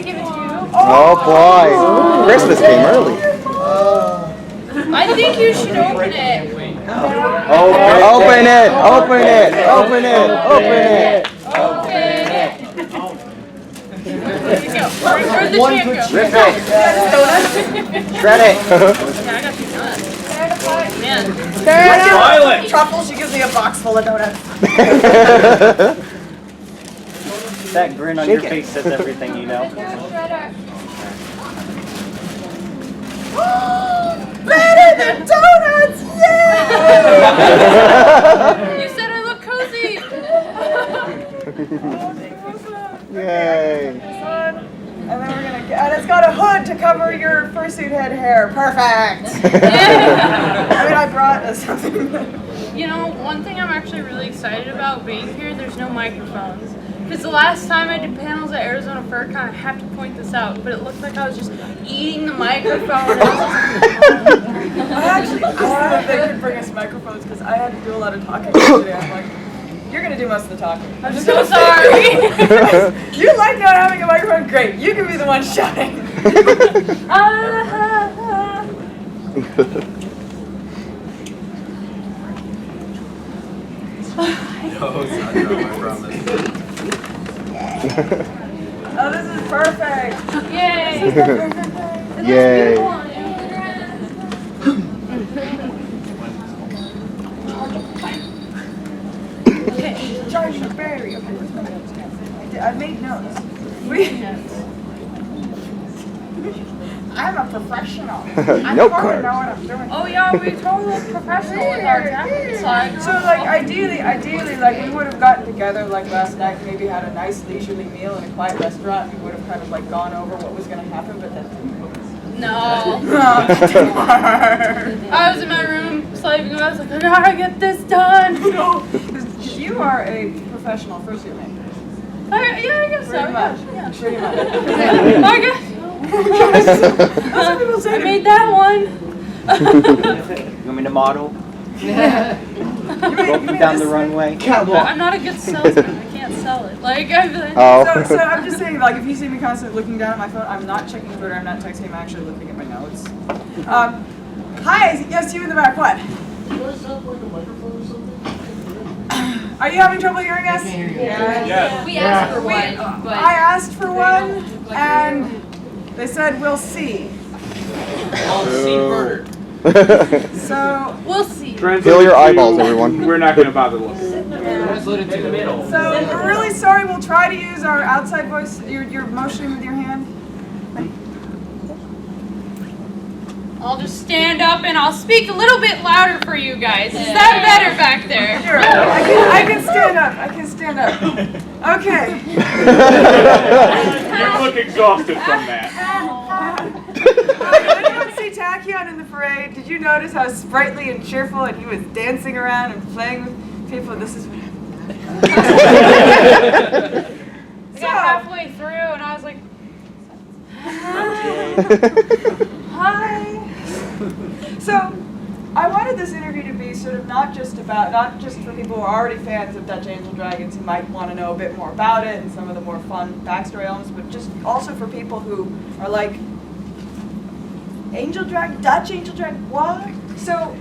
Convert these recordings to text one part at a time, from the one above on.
can give it to you. Oh boy. Christmas came early. I think you should open it. Open it. Open it. Open it. Open it. Open it. There you go. Where'd the champ go? Rip it. Shred it. Yeah, I got two nuts. Man. Violet! Truffle, she gives me a box full of donuts. That grin on your face says everything you know. Better than donuts! Yay! You said I look cozy. Yay. And then we're gonna get, and it's got a hood to cover your fursuit head hair. Perfect! I mean, I brought something. You know, one thing I'm actually really excited about being here, there's no microphones. Because the last time I did panels at Arizona FurCon, I have to point this out, but it looked like I was just eating the microphone. I actually asked them if they could bring us microphones because I had to do a lot of talking yesterday. I'm like, you're going to do most of the talking. I'm so sorry. You like not having a microphone? Great. You can be the one shouting. No, it's not done, I promise. Oh, this is perfect. Yay. Yay. Okay, charge your berry. Okay, I made notes. I'm a professional. I Note totally card. know what I'm doing. Oh yeah, we totally look professional with our tapping side. So like ideally, like we would have gotten together like last night, maybe had a nice leisurely meal in a quiet restaurant. We would have kind of like gone over what was going to happen, but that didn't work. No. That didn't work. I was in my room slaving away. I was like, I gotta get this done. No, 'cause you are a professional fursuit maker. Yeah, I guess so. Pretty much. Yeah. Pretty much. I guess. That's what people say. I made that one. You want me to model? You Walking made down this the runway? I'm not a good salesman. I can't sell it. Like I've been. Oh. So I'm just saying, like, if you see me constantly looking down at my phone, I'm not checking Twitter, I'm not texting, I'm actually looking at my notes. Hi, yes, you in the back, what? Do you guys have like a microphone or something? Are you having trouble hearing us? Yes. We asked for one, but I asked for one, and they said, we'll see. So, we'll see. Feel your eyeballs, everyone. We're not going to bother looking. so we're really sorry, we'll try to use our outside voice. You're motioning with your hand. I'll just stand up and I'll speak a little bit louder for you guys. Is that better back there? You're right. I can stand up, I can stand up. Okay. You look exhausted from that. Did anyone see Tachyon in the parade? Did you notice how sprightly and cheerful and he was dancing around and playing with people? This is what We got halfway through and I was like, hi. So, I wanted this interview to be sort of not just for people who are already fans of Dutch Angel Dragons who might want to know a bit more about it and some of the more fun backstory elements, but just also for people who are like, Dutch Angel Dragon, what? So,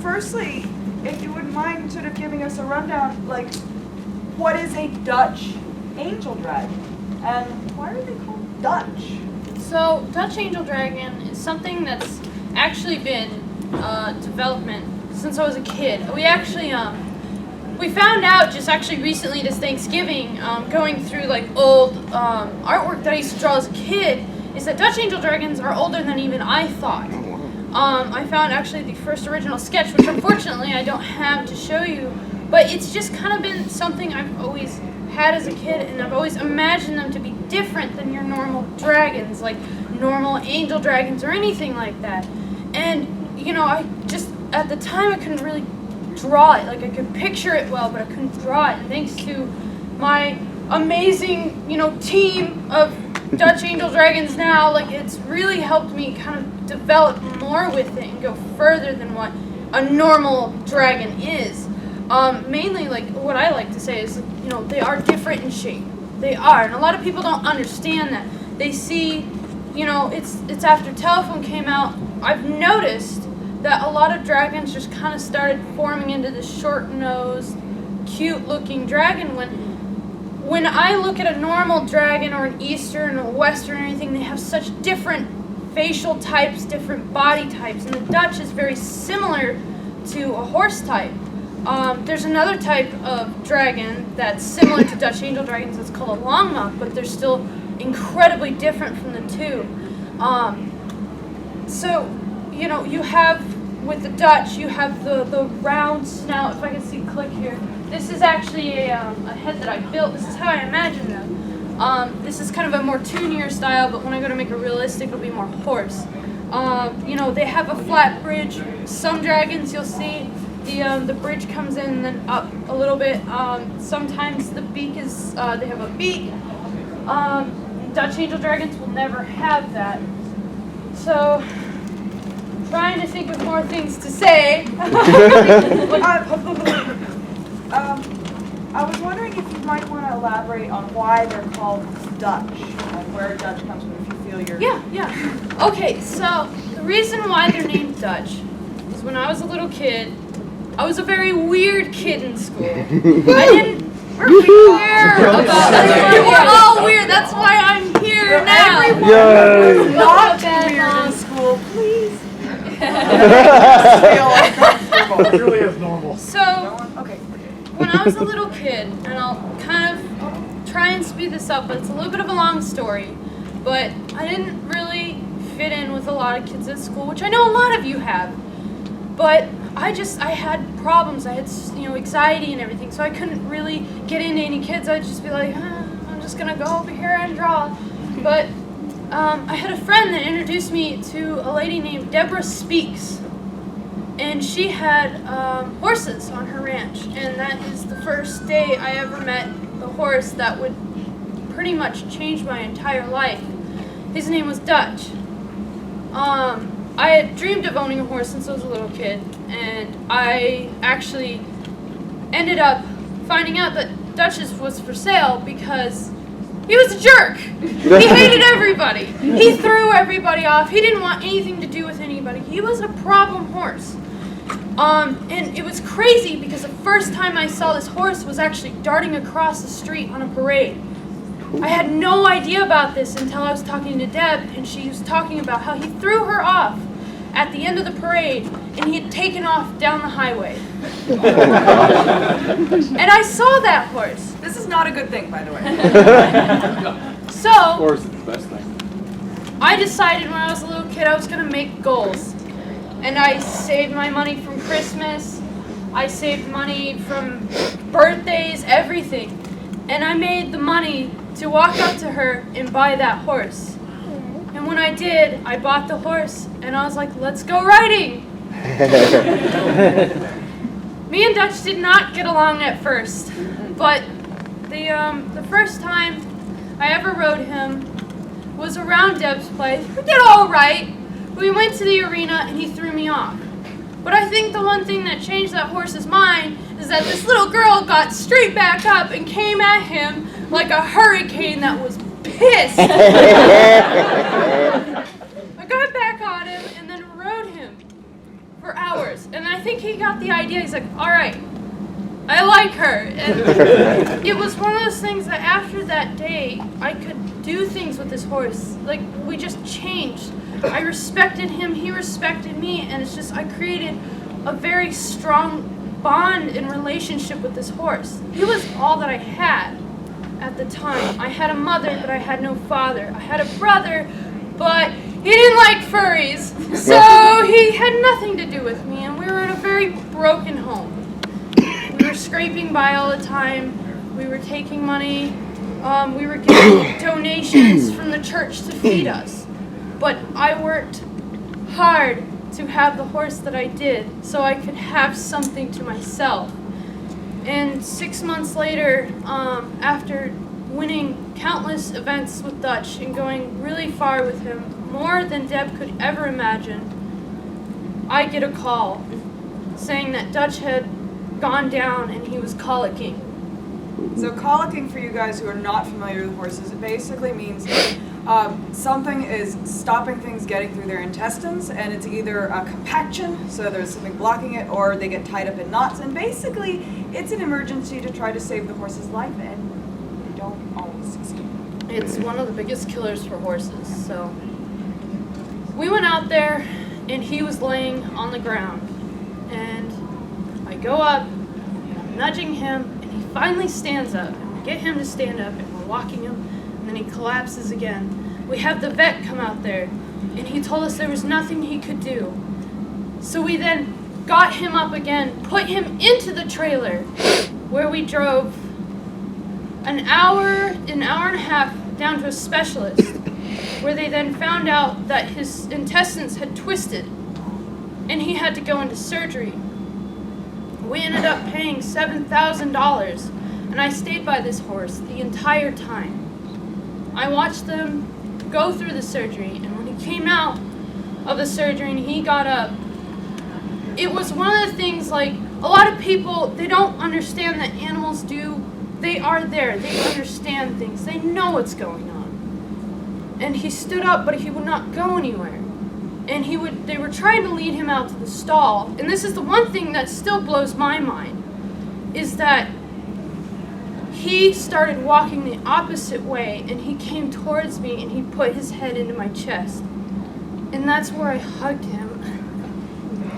firstly, if you wouldn't mind sort of giving us a rundown, like, what is a Dutch Angel Dragon? And why are they called Dutch? so Dutch Angel Dragon is something that's actually been development since I was a kid. We actually we found out just actually recently this Thanksgiving, going through like old artwork that I used to draw as a kid, is that Dutch Angel Dragons are older than even I thought. I found actually the first original sketch, which unfortunately I don't have to show you, but it's just kind of been something I've always had as a kid, and I've always imagined them to be different than your normal dragons, like normal angel dragons or anything like that. And, you know, I just, at the time I couldn't really draw it. Like I could picture it well, but I couldn't draw it. And thanks to my amazing, you know, team of Dutch Angel Dragons now, like it's really helped me kind of develop more with it and go further than what a normal dragon is. Mainly, like what I like to say is, you know, they are different in shape. They are, and a lot of people don't understand that. they see, you know, it's after telephone came out, I've noticed that a lot of dragons just kind of started forming into this short-nosed, cute-looking dragon when I look at a normal dragon or an Eastern or Western or anything, they have such different facial types, different body types, and the Dutch is very similar to a horse type. There's another type of dragon that's similar to Dutch angel dragons. It's called a longmouth, but they're still incredibly different from the two. So, you know, you have, with the Dutch, you have the round snout. If I can see, click here. This is actually a head that I built. This is how I imagine them. This is kind of a more toonier style, but when I go to make it realistic, it'll be more horse. You know, they have a flat bridge. Some dragons, you'll see, the bridge comes in and then up a little bit. Sometimes the beak is, they have a beak. Dutch angel dragons will never have that. So, trying to think of more things to say. I was wondering if you might want to elaborate on why they're called Dutch, and where Dutch comes from, if you feel you're... Yeah. Okay, so the reason why they're named Dutch is when I was a little kid, I was a very weird kid in school. We're all weird. That's why I'm here now. Everyone who's not weird in school, please. Feel uncomfortable. Truly as normal. So, Okay. when I was a little kid, and I'll kind of try and speed this up, but it's a little bit of a long story, but I didn't really fit in with a lot of kids at school, which I know a lot of you have, but I had problems. I had, you know, anxiety and everything, so I couldn't really get into any kids. I'd just be like, I'm just gonna go over here and draw. But I had a friend that introduced me to a lady named Deborah Speaks, and she had horses on her ranch, and that is the first day I ever met the horse that would pretty much change my entire life. His name was Dutch. I had dreamed of owning a horse since I was a little kid, and I actually ended up finding out that Dutch's was for sale because he was a jerk. He hated everybody. He threw everybody off. He didn't want anything to do with anybody. He was a problem horse. And it was crazy because the first time I saw this horse was actually darting across the street on a parade. I had no idea about this until I was talking to Deb, and she was talking about how he threw her off at the end of the parade, and he had taken off down the highway. And I saw that horse. This is not a good thing, by the way. So, Or is it the best thing? I decided when I was a little kid I was going to make goals. And I saved my money from Christmas. I saved money from birthdays, everything. And I made the money to walk up to her and buy that horse. And when I did, I bought the horse, and I was like, let's go riding. Me and Dutch did not get along at first, but the first time I ever rode him was around Deb's place. We did all right. We went to the arena, and he threw me off. But I think the one thing that changed that horse's mind is that this little girl got straight back up and came at him like a hurricane that was pissed. I got back on him and then rode him for hours. And I think he got the idea. He's like, all right, I like her. And it was one of those things that after that day, I could do things with this horse. Like, we just changed. I respected him, he respected me, and it's just, I created a very strong bond and relationship with this horse. He was all that I had at the time. I had a mother, but I had no father. I had a brother, but he didn't like furries, so he had nothing to do with me, and we were in a very broken home. We were scraping by all the time. We were taking money. We were getting donations from the church to feed us. But I worked hard to have the horse that I did so I could have something to myself. And 6 months later, after winning countless events with Dutch and going really far with him, more than Deb could ever imagine, I get a call saying that Dutch had gone down and he was colicking. So colicking, for you guys who are not familiar with horses, it basically means Something is stopping things getting through their intestines, and it's either a compaction, so there's something blocking it, or they get tied up in knots, and basically it's an emergency to try to save the horse's life, and they don't always succeed. It's one of the biggest killers for horses. So we went out there, and he was laying on the ground, and I go up, and I'm nudging him, and he finally stands up, and we get him to stand up, and we're walking him, and then he collapses again. We have the vet come out there, and he told us there was nothing he could do. So we then got him up again, put him into the trailer, where we drove an hour and a half down to a specialist, where they then found out that his intestines had twisted, and he had to go into surgery. We ended up paying $7,000, and I stayed by this horse the entire time. I watched them go through the surgery, and when he came out of the surgery and he got up, it was one of the things, like, a lot of people, they don't understand that animals do. They are there. They understand things. They know what's going on. And he stood up, but he would not go anywhere. And they were trying to lead him out to the stall. And this is the one thing that still blows my mind, is that he started walking the opposite way, and he came towards me, and he put his head into my chest. And that's where I hugged him.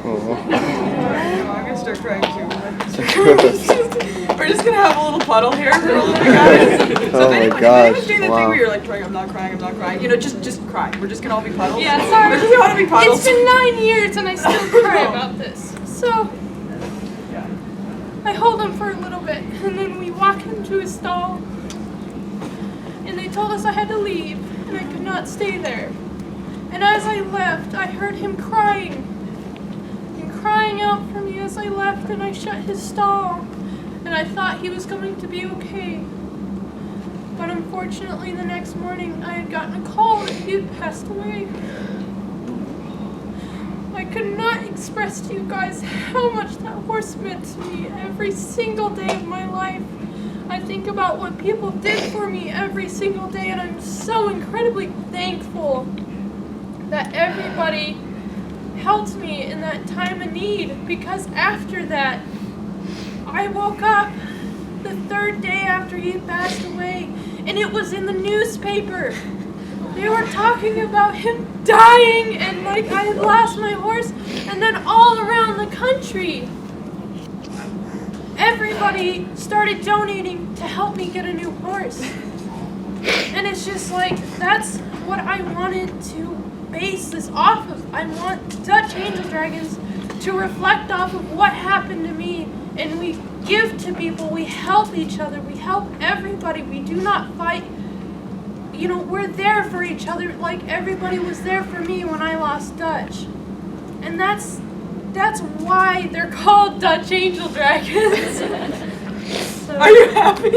I'm gonna start crying too. We're just gonna have a little puddle here for a little bit, guys. So if anyone's doing the thing where you're like crying, I'm not crying, you know, just cry. We're just gonna all be puddles. Yeah, sorry. We're just gonna be puddles. It's been 9 years and I still cry about this. So I hold him for a little bit, and then we walk him to his stall, and they told us I had to leave, and I could not stay there. And as I left, I heard him crying out for me as I left, and I shut his stall, and I thought he was going to be okay. But unfortunately, the next morning, I had gotten a call that he had passed away. I could not express to you guys how much that horse meant to me every single day of my life. I think about what people did for me every single day, and I'm so incredibly thankful that everybody helped me in that time of need, because after that, I woke up the third day after he had passed away, and it was in the newspaper. They were talking about him dying, and like I had lost my horse, and then all around the country, everybody started donating to help me get a new horse. And it's just like, that's what I wanted to base this off of. I want Dutch Angel Dragons to reflect off of what happened to me, and we give to people, we help each other, we help everybody, we do not fight. You know, we're there for each other, like everybody was there for me when I lost Dutch. And that's why they're called Dutch Angel Dragons. So. Are you happy?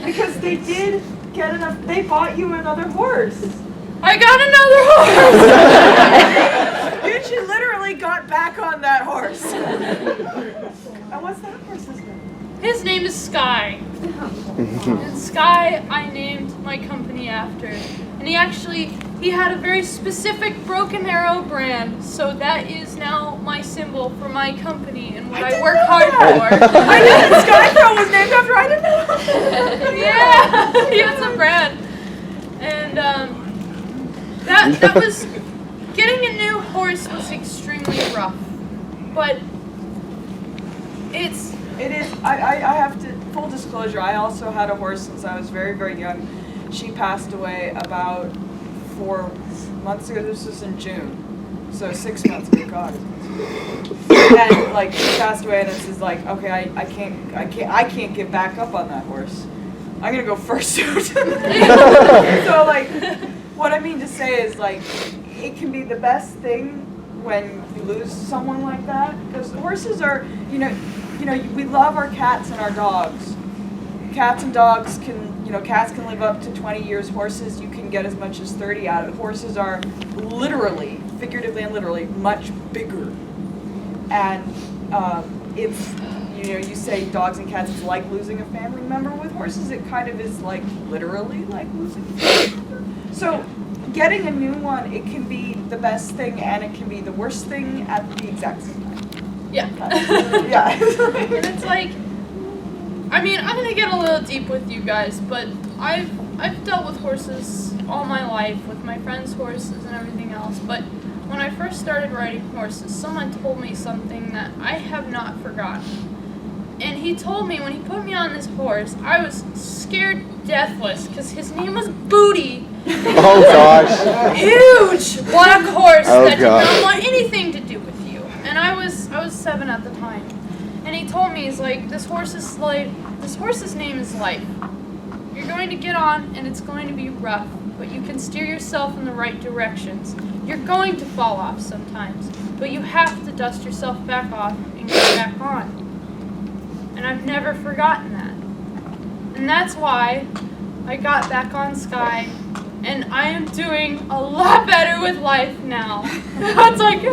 Because they did get enough, they bought you another horse. I got another horse! She literally got back on that horse. And what's that horse's name? His name is Sky. And Sky I named my company after. And he had a very specific Broken Arrow brand, so that is now my symbol for my company and what I work hard for. I knew that Skythrow was named after, I didn't know. Yeah, he has a brand. And that was, getting a new horse was extremely rough. But it is, I have to, full disclosure, I also had a horse since I was very, very young. She passed away about 4 months ago. This was in June. So 6 months ago, God. And like she passed away, and this is like, okay, I can't get back up on that horse. I'm gonna go fursuit. So like, what I mean to say is like, it can be the best thing when you lose someone like that, because horses are, you know, we love our cats and our dogs. Cats and dogs can, cats can live up to 20 years. Horses, you can get as much as 30 out of. Horses are literally, figuratively and literally, much bigger. And it's, you say dogs and cats is like losing a family member. With horses, it kind of is like literally like losing a family member. So getting a new one, it can be the best thing and it can be the worst thing at the exact same time. Yeah. Yeah. And it's like, I mean, I'm gonna get a little deep with you guys, but I've dealt with horses all my life, with my friends' horses and everything else. But when I first started riding horses, someone told me something that I have not forgotten. And he told me when he put me on this horse, I was scared deathless because his name was Booty. Oh gosh. Huge black horse that did gosh. not want anything to do with you. And I was 7 at the time. And he told me, he's like, this horse's name is Life. You're going to get on and it's going to be rough, but you can steer yourself in the right directions. You're going to fall off sometimes, but you have to dust yourself back off and get back on. And I've never forgotten that. And that's why I got back on Sky, and I am doing a lot better with life now. It's like,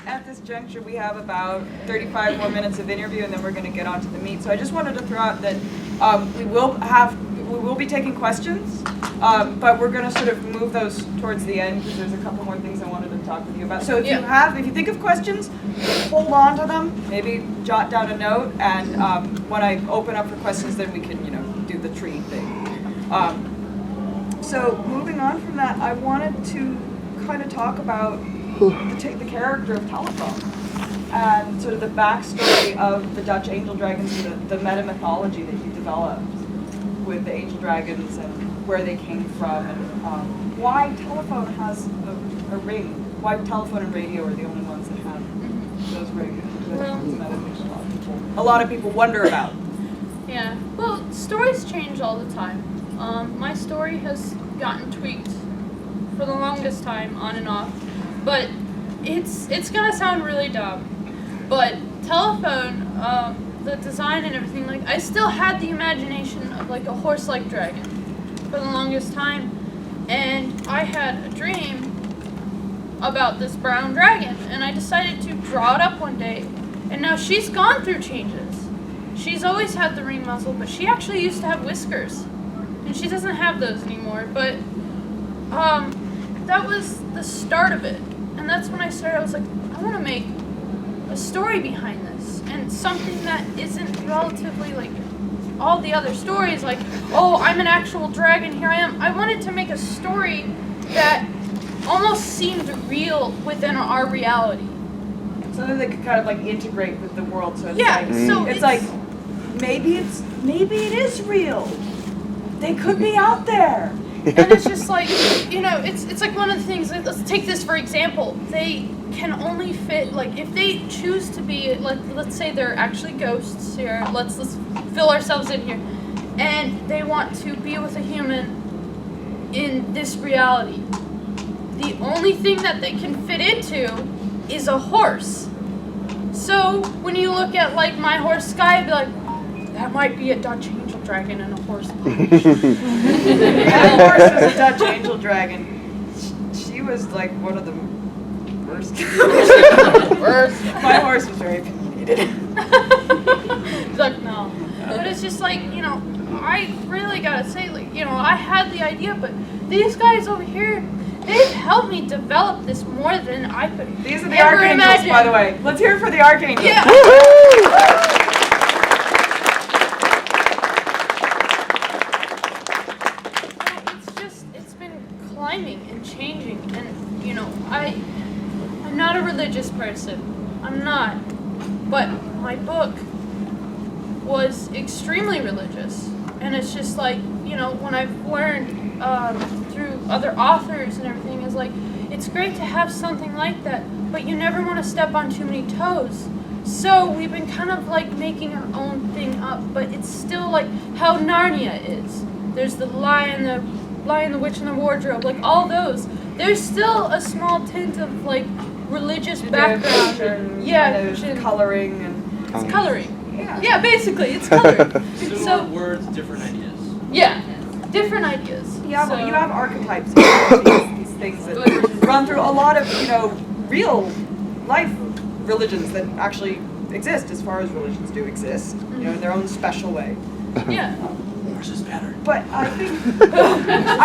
At this juncture, we have about 35 more minutes of interview, and then we're going to get on to the meat. So I just wanted to throw out that we will be taking questions, but we're going to sort of move those towards the end because there's a couple more things I wanted to talk with you about. So if you think of questions, hold on to them. Maybe jot down a note, and when I open up for questions, then we can do the tree thing. So moving on from that, I wanted to kind of talk about the character of Telephone and sort of the backstory of the Dutch angel dragons, the meta mythology that you developed with the angel dragons and where they came from, and why Telephone has a ring. Why Telephone and radio are the only ones that have those rings. A lot of people wonder about. yeah. Well, stories change all the time. My story has gotten tweaked for the longest time, on and off. But it's gonna sound really dumb. But Telephone, the design and everything, like, I still had the imagination of like a horse-like dragon for the longest time. And I had a dream about this brown dragon, and I decided to draw it up one day. And now she's gone through changes. She's always had the ring muzzle, but she actually used to have whiskers. And she doesn't have those anymore, but that was the start of it. And that's when I started, I was like, I want to make a story behind this, and something that isn't relatively like all the other stories, like, oh, I'm an actual dragon, here I am. I wanted to make a story that almost seemed real within our reality. Something that could kind of like integrate with the world. So it's it's like maybe it is real. They could be out there. And it's just like, it's like one of the things, like, let's take this for example. They can only fit, like, if they choose to be, like, let's say they're actually ghosts here, let's fill ourselves in here, and they want to be with a human in this reality. The only thing that they can fit into is a horse. So when you look at, like, my horse Sky, I'd be like, that might be a Dutch angel dragon and a horse punch. My horse was a Dutch angel dragon. She was like one of the worst. My horse was very opinionated. It's like, no. But it's just like, I really gotta say, like, I had the idea, but these guys over here, they've helped me develop this more than I could. These are the ever archangels, imagine. by the way. Let's hear it for the archangels. Yeah. It's been climbing and changing, and I'm not a religious person. I'm not. But my book was extremely religious, and it's just like, when I've learned through other authors and everything, is like, it's great to have something like that, but you never want to step on too many toes. So we've been kind of like making our own thing up, but it's still like how Narnia is. There's the Lion, the Witch, and the Wardrobe, like all those. There's still a small tint of like religious Kind background. of Yeah, coloring and it's coloring. yeah. Yeah, basically, it's coloring. Similar So, words, different ideas. yeah, different ideas. Yeah, So, but you have archetypes, these things that run through a lot of, real life religions that actually exist, as far as religions do exist, in their own special way. Yeah. Ours is better. But I think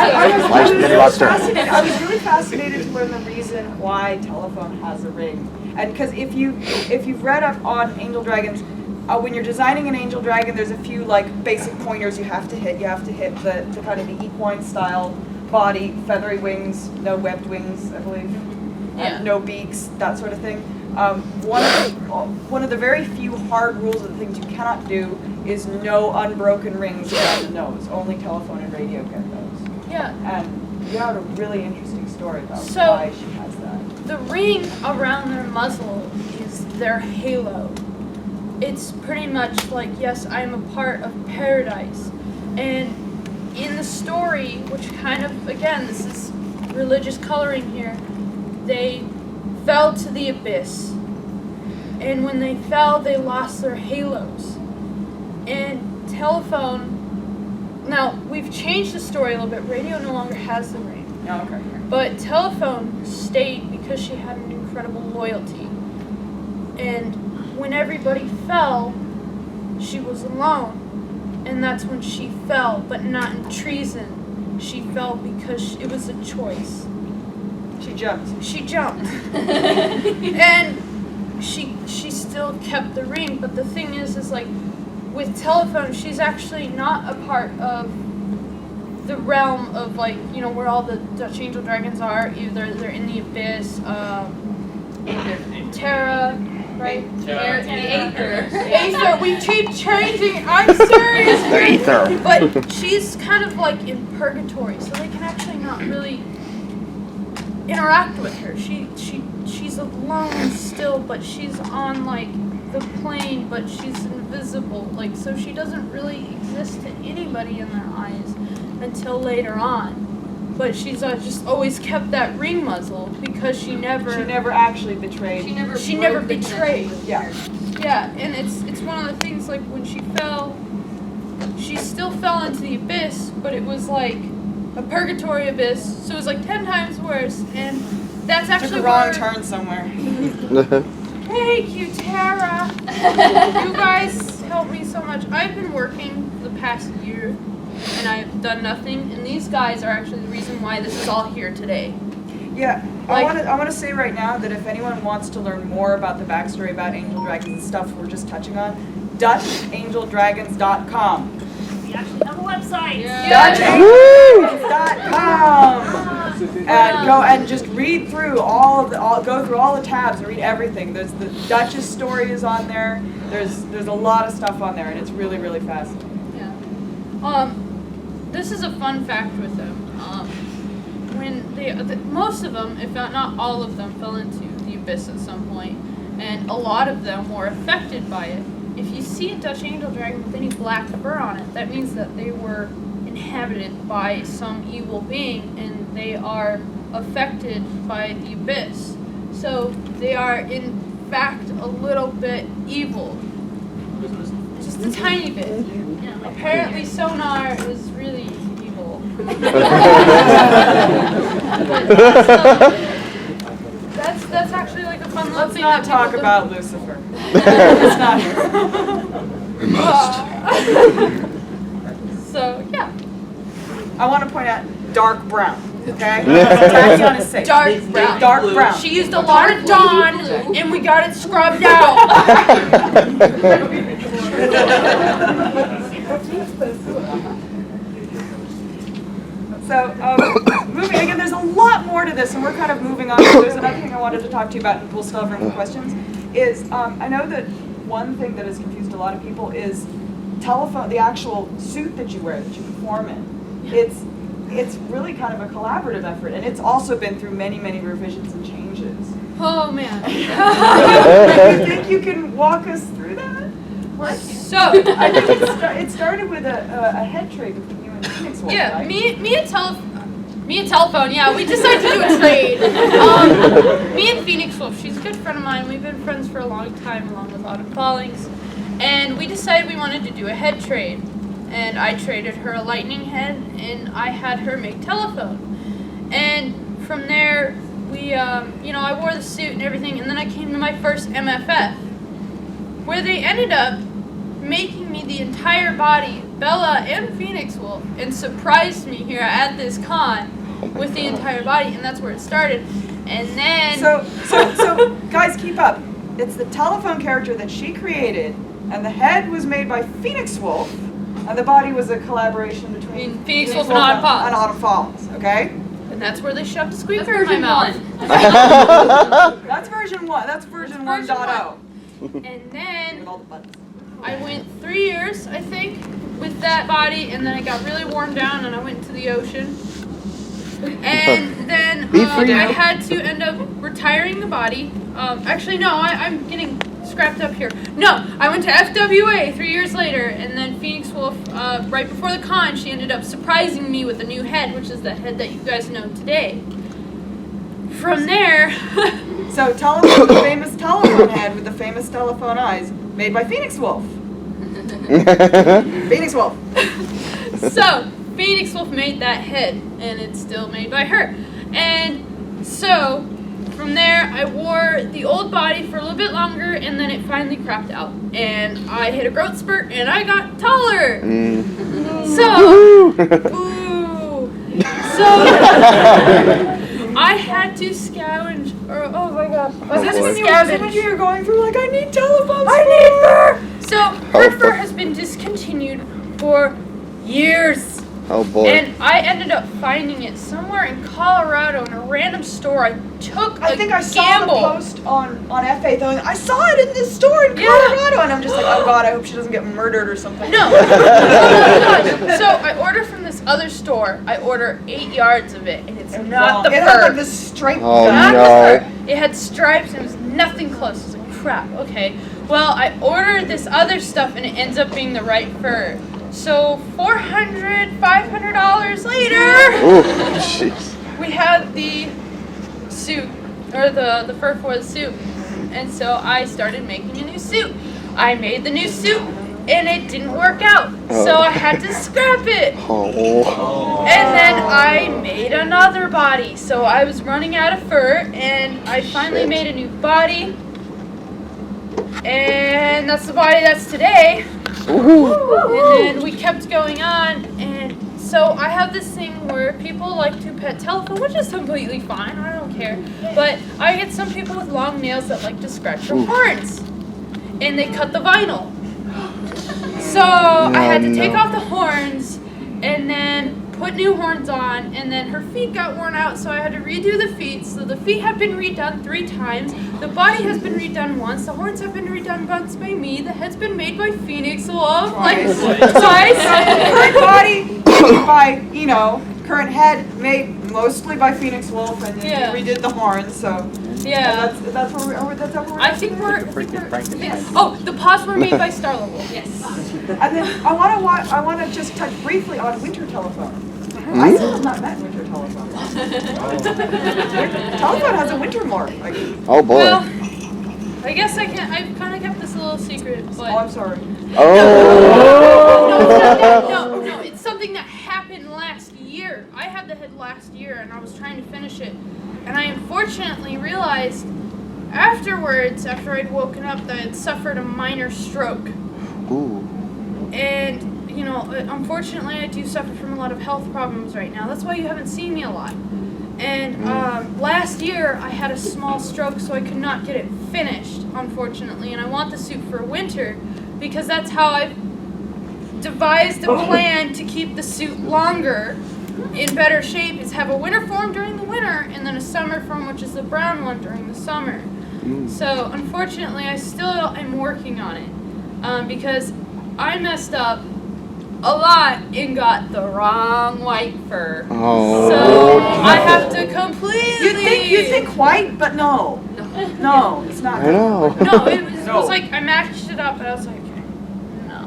I was really fascinated to learn the reason why telephone has a ring, and because if you've read up on angel dragons. When you're designing an angel dragon, there's a few basic pointers you have to hit. You have to hit the kind of the equine style body, feathery wings, no webbed wings, I believe, Yeah. no beaks, that sort of thing. One of the very few hard rules of the things you cannot do is no unbroken rings around the nose. Only telephone and radio get those. Yeah. And you have a really interesting story about So- why she has that. The ring around their muzzle is their halo. It's pretty much like, yes, I'm a part of paradise. And in the story, which kind of, again, this is religious coloring here, they fell to the abyss. And when they fell, they lost their halos. And telephone, now, we've changed the story a little bit. Radio no longer has the ring. Oh, okay. But telephone stayed because she had an incredible loyalty. And when everybody fell, she was alone. And that's when she fell, but not in treason. She fell because it was a choice. She jumped. She jumped. And she still kept the ring, but the thing is with telephone, she's actually not a part of the realm of where all the Dutch angel dragons are. Either they're in the abyss, Terra, right? Terra. Aether. We keep changing. I'm serious. Aether. But she's kind of in purgatory, so they can actually not really interact with her. She's alone still, but she's on the plane, but she's invisible. So she doesn't really exist to anybody in their eyes until later on. But she's just always kept that ring muzzle because she never actually betrayed. She never betrayed. Yeah. Yeah, and it's one of the things when she fell, she still fell into the abyss, but it was a purgatory abyss, so it was 10 times worse, and that's actually Took a wrong where- turn somewhere. Thank you, Tara. You guys helped me so much. I've been working for the past year, and I've done nothing, and these guys are actually the reason why this is all here today. Yeah, I want to say right now that if anyone wants to learn more about the backstory about angel dragons and stuff we're just touching on, DutchAngelDragons.com. We actually have a website. DutchAngelDragons.com. And go and just read through go through all the tabs and read everything. There's the Dutch's story is on there. There's a lot of stuff on there, and it's really, really fascinating. Yeah. This is a fun fact with them. When most of them, if not all of them, fell into the abyss at some point, and a lot of them were affected by it. If you see a Dutch angel dragon with any black fur on it, that means that they were inhabited by some evil being, and they are affected by the abyss. So they are, in fact, a little bit evil. Just a tiny bit. Apparently sonar is really evil. That's actually a fun little Let's thing. not that talk people do. about Lucifer. Let's not. We must. So yeah. I want to point out dark brown. Okay? Tatiana's safe. Dark brown. Dark brown. She used a lot of Dawn, and we got it scrubbed out. So, moving again, there's a lot more to this, and we're kind of moving on. So there's another thing I wanted to talk to you about, and we'll still have room for questions. Is I know that one thing that has confused a lot of people is telephone, the actual suit that you wear, that you perform in. It's really kind of a collaborative effort, and it's also been through many, many revisions and changes. Oh man. You think you can walk us through that? So I think it started with a head trade between you and Phoenix Wolf, yeah, right? me and Me and Telephone, yeah, we decided to do a trade. Me and Phoenix Wolf, she's a good friend of mine. We've been friends for a long time, along with Autumn Fallings. And we decided we wanted to do a head trade. And I traded her a lightning head, and I had her make Telephone. And from there, we, I wore the suit and everything, and then I came to my first MFF, where they ended up making me the entire body, Bella and Phoenix Wolf, and surprised me here at this con with the entire body, and that's where it started. And then So guys, keep up. It's the Telephone character that she created, and the head was made by Phoenix Wolf, and the body was a collaboration between Phoenix Wolf and Autumn Fallings. And Autumn Fallings, okay? And that's where they shoved a squeaker in my mouth. That's version 1. That's version 1.0. And then With all the buttons. I went 3 years, I think, with that body, and then it got really worn down, and I went into the ocean. And then I had to end up retiring the body. Actually, no, I'm getting scrapped up here. No, I went to FWA 3 years later, and then Phoenix Wolf, right before the con, she ended up surprising me with a new head, which is the head that you guys know today. From there... So Telephone, the famous Telephone head with the famous telephone eyes, made by Phoenix Wolf. Phoenix Wolf. So, Phoenix Wolf made that head, and it's still made by her. And so, from there, I wore the old body for a little bit longer, and then it finally crapped out. And I hit a growth spurt, and I got taller. So, boo. So, I had to scavenge. Oh my gosh. Was this when you were going through like, I need telephone? I need fur! So, her fur has been discontinued for years. Oh boy. And I ended up finding it somewhere in Colorado in a random store. I took I think I saw gamble. the post on FA going, I saw it in this store in Colorado, and I'm just like, oh god, I hope she doesn't get murdered or something. No. Oh my gosh. So I ordered from this other store. I order 8 yards of it, and it's not the It had fur. like this striped Oh, Not no. the fur. It had stripes and it was nothing close. I was like, crap, okay. Well, I ordered this other stuff and it ends up being the right fur. So $400, $500 later, Ooh, jeez. we had the suit, or the fur for the suit. And so I started making a new suit. I made the new suit and it didn't work out. So I had to scrap it. Oh. And then I made another body. So I was running out of fur, and I finally made a new body. And that's the body that's today. Ooh. And then we kept going on, and so I have this thing where people like to pet Telephone, which is completely fine, I don't care. But I get some people with long nails that like to scratch their horns. And they cut the vinyl. So I had to take off the horns and then put new horns on, and then her feet got worn out, so I had to redo the feet. So the feet have been redone 3 times. The body has been redone once. The horns have been redone once by me. The head's been made by Phoenix Wolf like twice. Current body made by, current head made mostly by Phoenix Wolf, and then Yeah. we redid the horns, so Yeah. that's where we're I think we're. Oh, the paws were made by Starla Wolf. Yes. And then I want to just touch briefly on Winter Telephone. I still have not met Winter Telephone. Telephone has a winter morph. Oh boy. Well, I guess I've kind of kept this a little secret, but. Oh, I'm sorry. Oh. No, it's something that happened last year. I had the head last year, and I was trying to finish it. And I unfortunately realized afterwards, after I'd woken up, that I'd suffered a minor stroke. Ooh. And, unfortunately, I do suffer from a lot of health problems right now. That's why you haven't seen me a lot. And last year, I had a small stroke, so I could not get it finished, unfortunately. And I want the suit for winter, because that's how I've devised a plan to keep the suit longer, in better shape, is have a winter form during the winter, and then a summer form, which is the brown one, during the summer. So, unfortunately, I still am working on it, because I messed up a lot and got the wrong white fur. Oh. So I have to completely. You think white, but no, it's not. I know. No, it was like I matched it up, and I was like, no.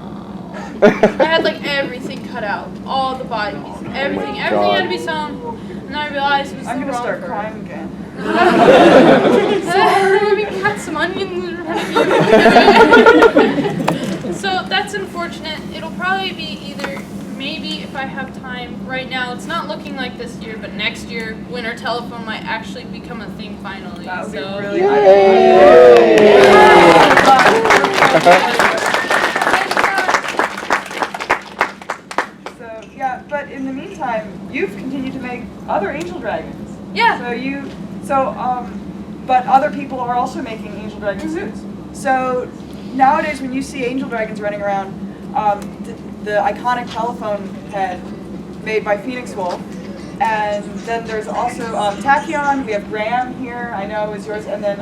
I had like everything cut out, all the body pieces, everything had to be sewn. And then I realized it was I'm the gonna wrong start bird. crying again. Let me cut some onions in front of you. So that's unfortunate. It'll probably be either, maybe if I have time. Right now, it's not looking like this year, but next year, winter telephone might actually become a thing finally. That would be So really So yeah, but in the meantime, you've continued to make other angel dragons. yeah. But other people are also making angel dragon suits. So nowadays, when you see angel dragons running around, the iconic telephone head made by Phoenix Wolf, and then there's also Tachyon. We have Graham here. I know is yours, and then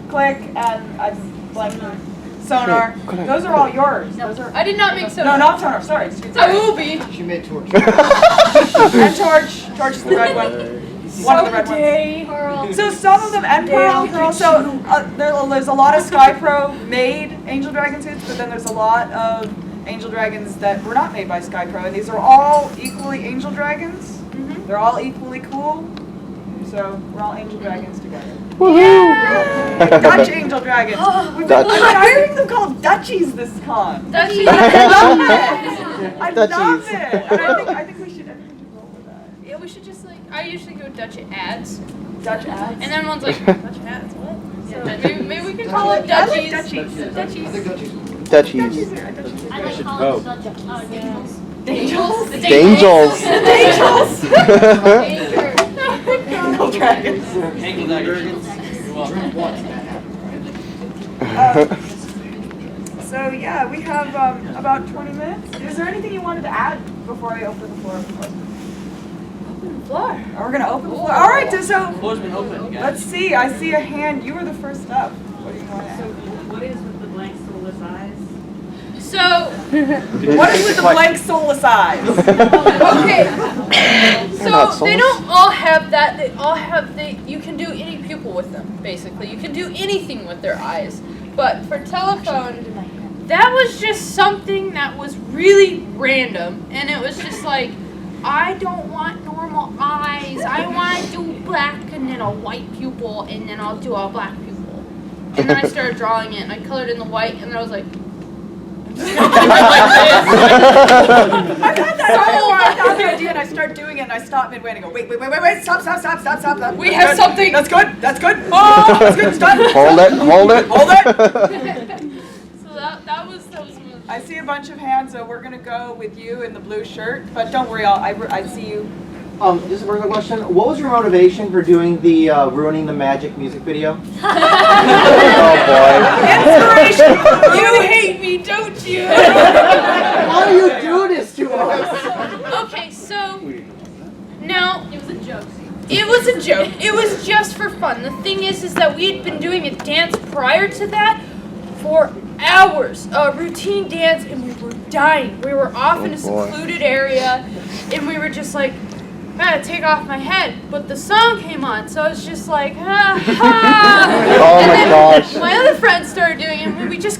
Click, and I'm blanking. Sonar. Those are all yours. Those are. I did not make soda. No, not Sonar. Sorry. Excuse me. I will be. She made torch. And Torch. Torch is the red one. One of the red ones. So some of them, and Pearl. So there's a lot of SkyPro made Angel Dragon suits, but then there's a lot of Angel Dragons that were not made by SkyPro, and these are all equally Angel Dragons. They're all equally cool. So we're all Angel Dragons together. Dutch Angel Dragons. We've been hearing them called Dutchies this con. Dutchies. I love it. I love Dutchies. it. And I think we should roll with that. Yeah, we should just I usually go Dutch ads. Dutch ads. And then one's like, Dutch ads, what? So maybe we can call it Dutchies. Dutchies. I think Dutchies. Dutchies. I like calling it Dutch. Angels. Angels. Angel Dragons. Angel dragons. You're welcome. So yeah, we have about 20 minutes. Is there anything you wanted to add before I open the floor for questions? Floor. We're gonna open the floor. All right, so Floor's been open, guys. let's see. I see a hand. You were the first up. What do you want to add? What is with the blank soulless eyes? So, What is with the blank soulless eyes? okay. So not they soulless. don't all have that. They all have you can do any pupil with them, basically. You can do anything with their eyes. But for telephone, that was just something that was really random. And it was just like, I don't want normal eyes. I want to do black and then a white pupil and then I'll do a black pupil. And then I started drawing it and I colored in the white and then I was like, I've had that before. I got the idea and I start doing it and I stop midway and I go, wait, stop. we have something. That's good. Oh, that's good. It's done. Hold it. Hold it. So that was I see a bunch of hands, so we're gonna go with you in the blue shirt. But don't worry, I see you. Just a personal question. What was your motivation for doing the Ruining the Magic music video? Inspiration. You hate me, don't you? Why do you do this to us? Okay, so now it was a joke. It was a joke. It was just for fun. The thing is that we had been doing a dance prior to that for hours, a routine dance, and we were dying. We were off in a secluded area, and we were just like, I gotta take off my head. But the song came on, so I was just like, ha ha. Oh my gosh. My other friends started doing it, and we just